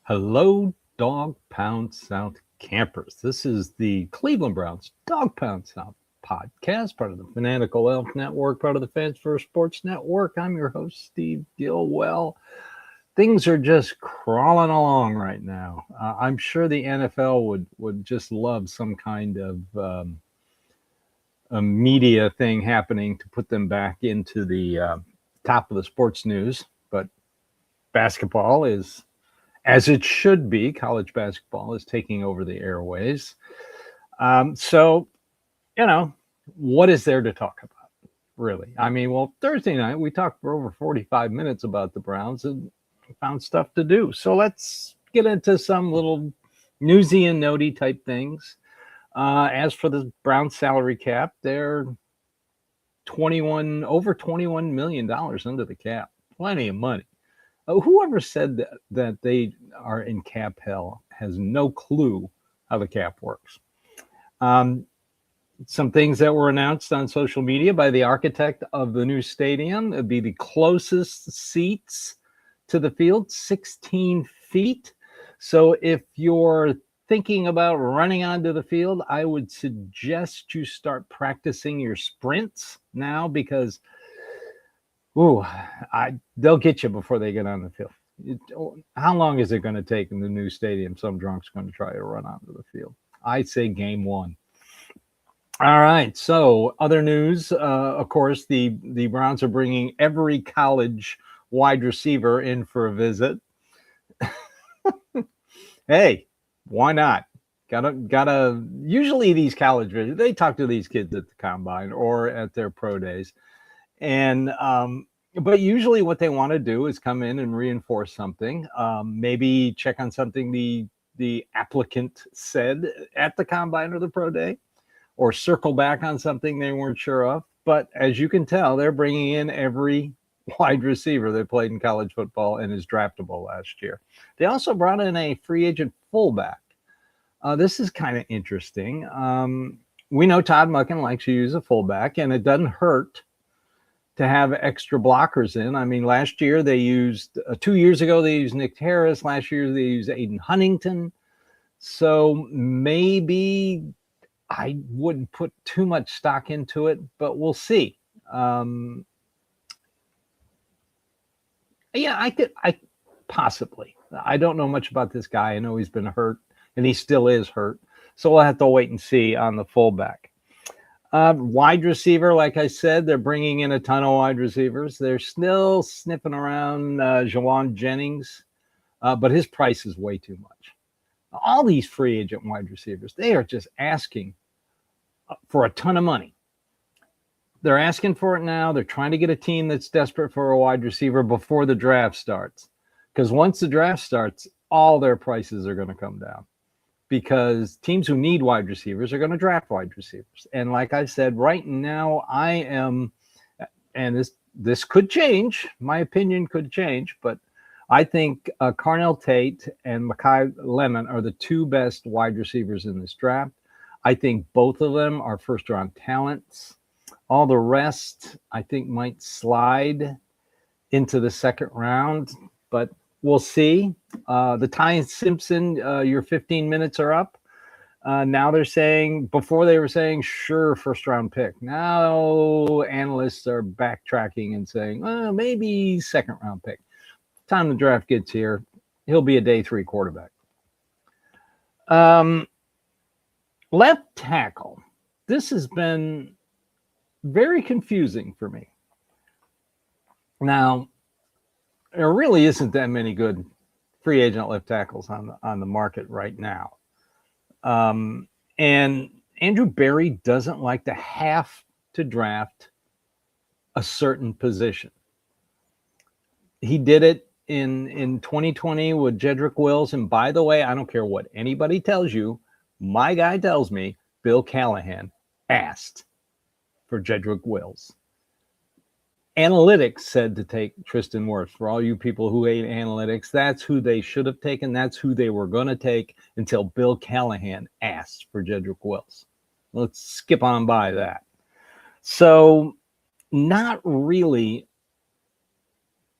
Hello, Dawgpound South campers. This is the Cleveland Browns Dawgpound South podcast, part of the Fanatical Elf Network, part of the Fans First Sports Network. I'm your host, Steve Gilwell. Things are just crawling along right now. I'm sure the NFL would just love some kind of a media thing happening to put them back into the top of the sports news, but basketball is as it should be. College basketball is taking over the airways. So, what is there to talk about, really? I mean, well, Thursday night, we talked for over 45 minutes about the Browns and found stuff to do. So let's get into some little newsy and notey type things. As for the Browns salary cap, they're over $21 million under the cap. Plenty of money. Whoever said that they are in cap hell has no clue how the cap works. Some things that were announced on social media by the architect of the new stadium. It'd be the closest seats to the field, 16 feet. So if you're thinking about running onto the field, I would suggest you start practicing your sprints now, because they'll get you before they get on the field. How long is it going to take in the new stadium? Some drunk's going to try to run onto the field. I'd say game one. All right. So other news, of course, the Browns are bringing every college wide receiver in for a visit. Hey, why not? Gotta. Usually these college visits, they talk to these kids at the combine or at their pro days. And but usually what they want to do is come in and reinforce something, maybe check on something the applicant said at the combine or the pro day, or circle back on something they weren't sure of. But as you can tell, they're bringing in every wide receiver that played in college football and is draftable last year. They also brought in a free agent fullback. This is kind of interesting. We know Todd Monken likes to use a fullback, and it doesn't hurt to have extra blockers in. I mean, last year they used, 2 years ago, they used Nick Harris. Last year they used Aiden Huntington. So maybe I wouldn't put too much stock into it, but we'll see. Yeah, I possibly. I don't know much about this guy. I know he's been hurt, and he still is hurt. So we'll have to wait and see on the fullback. Wide receiver, like I said, they're bringing in a ton of wide receivers. They're still sniffing around Jawan Jennings, but his price is way too much. All these free agent wide receivers, they are just asking for a ton of money. They're asking for it now. They're trying to get a team that's desperate for a wide receiver before the draft starts. Because once the draft starts, all their prices are going to come down. Because teams who need wide receivers are going to draft wide receivers. And like I said, right now I am, and this could change, my opinion could change, but I think Carnell Tate and Mekhi Lemon are the two best wide receivers in this draft. I think both of them are first-round talents. All the rest, I think, might slide into the second round, but we'll see. The Ty Simpson, your 15 minutes are up. Now they're saying, before they were saying, sure, first-round pick. Now analysts are backtracking and saying, well, maybe second-round pick. Time the draft gets here, he'll be a day 3 quarterback. Left tackle. This has been very confusing for me. Now, there really isn't that many good free agent left tackles on the market right now. And Andrew Berry doesn't like to have to draft a certain position. He did it in 2020 with Jedrick Wills. And by the way, I don't care what anybody tells you, my guy tells me Bill Callahan asked for Jedrick Wills. Analytics said to take Tristan Wirfs. For all you people who hate analytics, that's who they should have taken. That's who they were going to take until Bill Callahan asked for Jedrick Wills. Let's skip on by that. So not really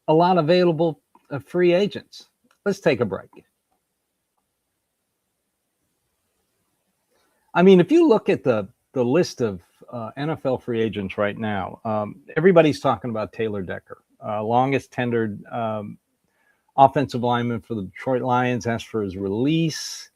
a lot available free agents. Let's take a break. I mean, if you look at the list of NFL free agents right now, everybody's talking about Taylor Decker, longest tenured offensive lineman for the Detroit Lions. Asked for his release.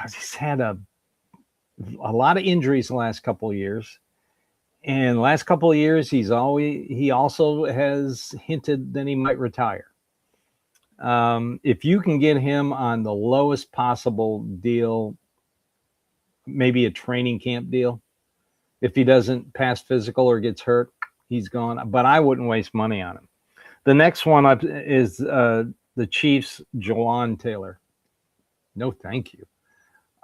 He's had a lot of injuries the last couple of years. And the last couple of years, he also has hinted that he might retire. If you can get him on the lowest possible deal, maybe a training camp deal, if he doesn't pass physical or gets hurt, he's gone. But I wouldn't waste money on him. The next one up is the Chiefs' Jawan Taylor. No, thank you.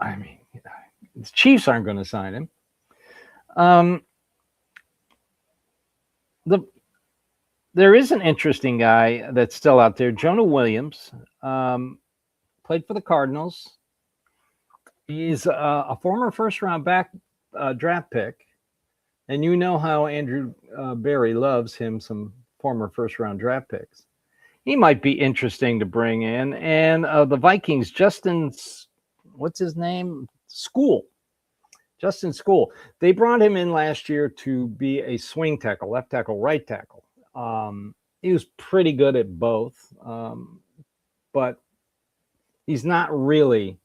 I mean, the Chiefs aren't going to sign him. There is an interesting guy that's still out there, Jonah Williams, played for the Cardinals. He's a former first-round draft pick, and you know how Andrew Berry loves him some former first-round draft picks. He might be interesting to bring in. And the Vikings, what's his name? Justin School. They brought him in last year to be a swing tackle, left tackle, right tackle. He was pretty good at both, but he's not really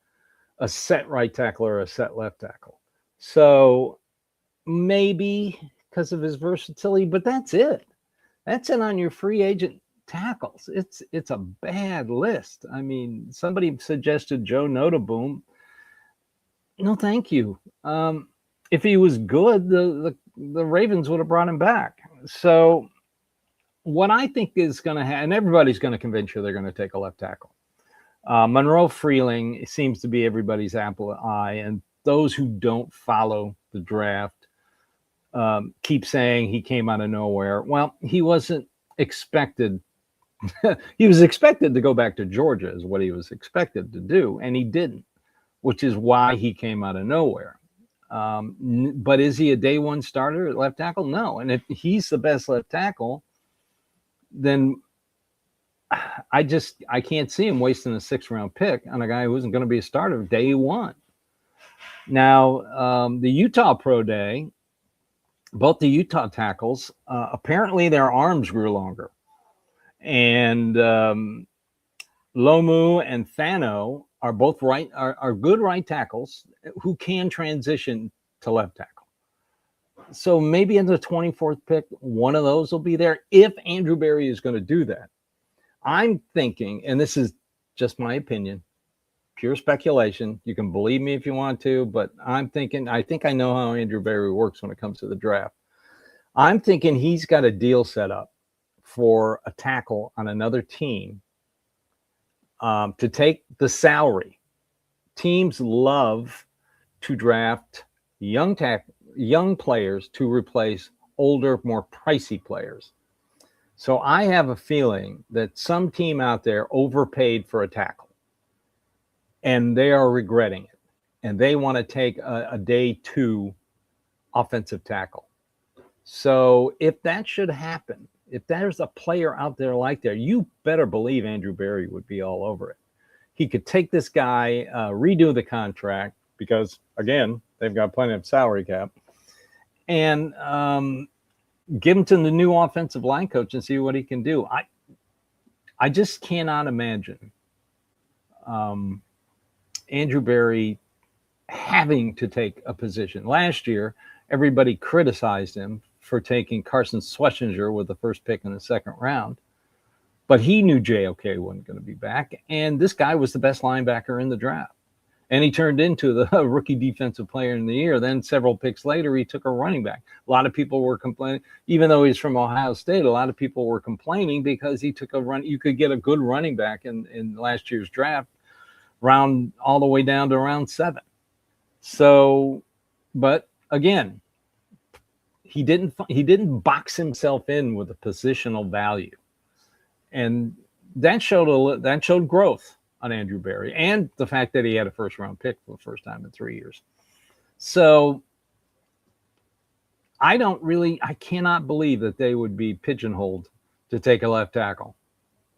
a set right tackle or a set left tackle. So maybe because of his versatility, but that's it. That's it on your free agent tackles. It's a bad list. I mean, somebody suggested Joe Notaboom. No, thank you. If he was good, the Ravens would have brought him back. So what I think is going to happen, and everybody's going to convince you they're going to take a left tackle. Monroe Freeling seems to be everybody's apple eye, and those who don't follow the draft keep saying he came out of nowhere. Well, he wasn't expected. He was expected to go back to Georgia is what he was expected to do, and he didn't, which is why he came out of nowhere. But is he a day one starter at left tackle? No. And if he's the best left tackle, then I can't see him wasting a 6th-round pick on a guy who isn't going to be a starter day one. Now, the Utah Pro Day, both the Utah tackles, apparently their arms grew longer. And Lomu and Fano are both are good right tackles who can transition to left tackle. So maybe in the 24th pick, one of those will be there if Andrew Berry is going to do that. I'm thinking, and this is just my opinion, pure speculation. You can believe me if you want to, but I think I know how Andrew Berry works when it comes to the draft. I'm thinking he's got a deal set up for a tackle on another team to take the salary. Teams love to draft young players to replace older, more pricey players. So I have a feeling that some team out there overpaid for a tackle, and they are regretting it, and they want to take a day 2 offensive tackle. So if that should happen, if there's a player out there like that, you better believe Andrew Berry would be all over it. He could take this guy, redo the contract, because, again, they've got plenty of salary cap, and give him to the new offensive line coach and see what he can do. I just cannot imagine Andrew Berry having to take a position. Last year, everybody criticized him for taking Carson Schlesinger with the first pick in the 2nd round, but he knew JOK wasn't going to be back, and this guy was the best linebacker in the draft. And he turned into the rookie defensive player in the year. Then several picks later, he took a running back. A lot of people were complaining, even though he's from Ohio State, a lot of people were complaining because he took a run. You could get a good running back in last year's draft, all the way down to round 7. So, but again, he didn't box himself in with a positional value, and that showed growth on Andrew Berry, and the fact that he had a 1st-round pick for the first time in 3 years. So I cannot believe that they would be pigeonholed to take a left tackle,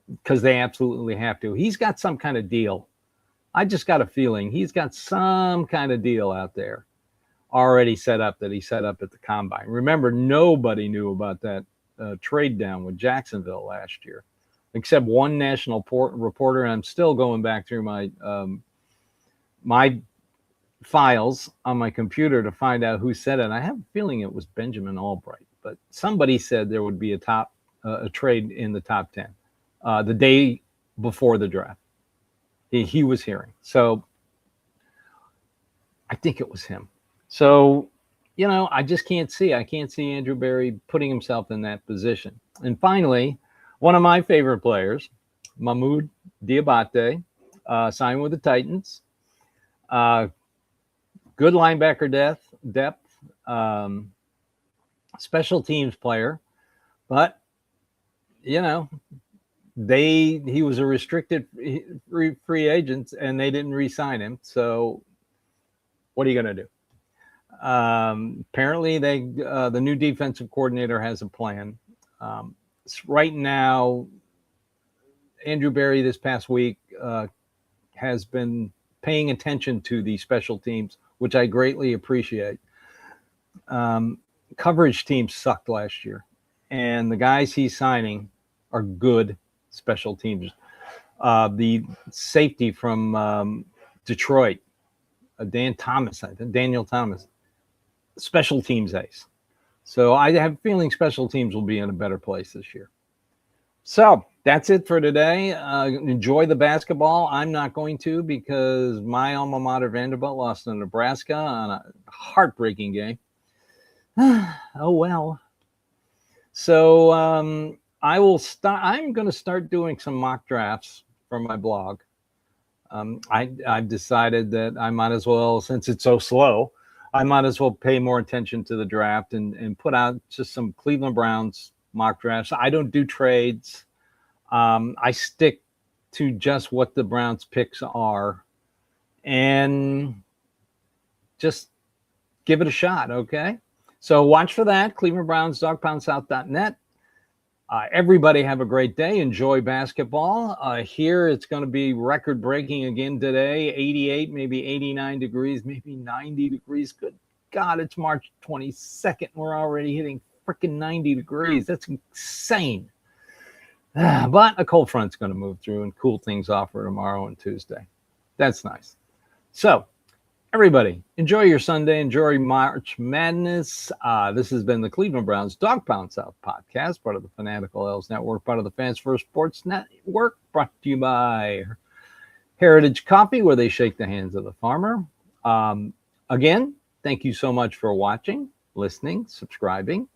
because they absolutely have to. He's got some kind of deal I just got a feeling he's got some kind of deal out there already set up that he set up at the combine. Remember, nobody knew about that trade down with Jacksonville last year, except one national reporter. And I'm still going back through my files on my computer to find out who said it. I have a feeling it was Benjamin Albright, but somebody said there would be a trade in the top 10 the day before the draft. He was hearing. So I think it was him. So, I just can't see. I can't see Andrew Berry putting himself in that position. And finally, one of my favorite players, Mahmoud Diabate, signed with the Titans. Good linebacker depth, special teams player, but he was a restricted free agent and they didn't re-sign him. So what are you going to do? Apparently the new defensive coordinator has a plan. Right now, Andrew Berry this past week has been paying attention to the special teams, which I greatly appreciate. Coverage teams sucked last year, and the guys he's signing are good special teams. The safety from Detroit, Daniel Thomas, special teams ace. So I have a feeling special teams will be in a better place this year. So that's it for today. Enjoy the basketball. I'm not going to because my alma mater, Vanderbilt, lost to Nebraska on a heartbreaking game. Oh, well. So I'm going to start doing some mock drafts for my blog. I've decided that I might as well, since it's so slow, I might as well pay more attention to the draft and put out just some Cleveland Browns mock drafts. I don't do trades. I stick to just what the Browns picks are and just give it a shot. Okay. So watch for that. Cleveland Browns, dawgpoundsouth.net. Everybody have a great day. Enjoy basketball. Here it's going to be record breaking again today. 88, maybe 89 degrees, maybe 90 degrees. Good God, it's March 22nd. We're already hitting freaking 90 degrees. That's insane. But a cold front's going to move through and cool things off for tomorrow and Tuesday. That's nice. So everybody, enjoy your Sunday. Enjoy March Madness. This has been the Cleveland Browns Dawgpound South podcast, part of the Fanatical Elves Network, part of the Fans First Sports Network, brought to you by Heritage Coffee, where they shake the hands of the farmer. Again, thank you so much for watching, listening, subscribing,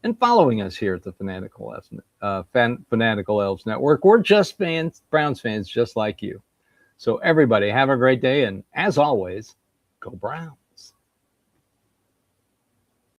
and following us here at the Fanatical Elves Network. We're just Browns fans just like you. So everybody, have a great day, and as always, go Browns.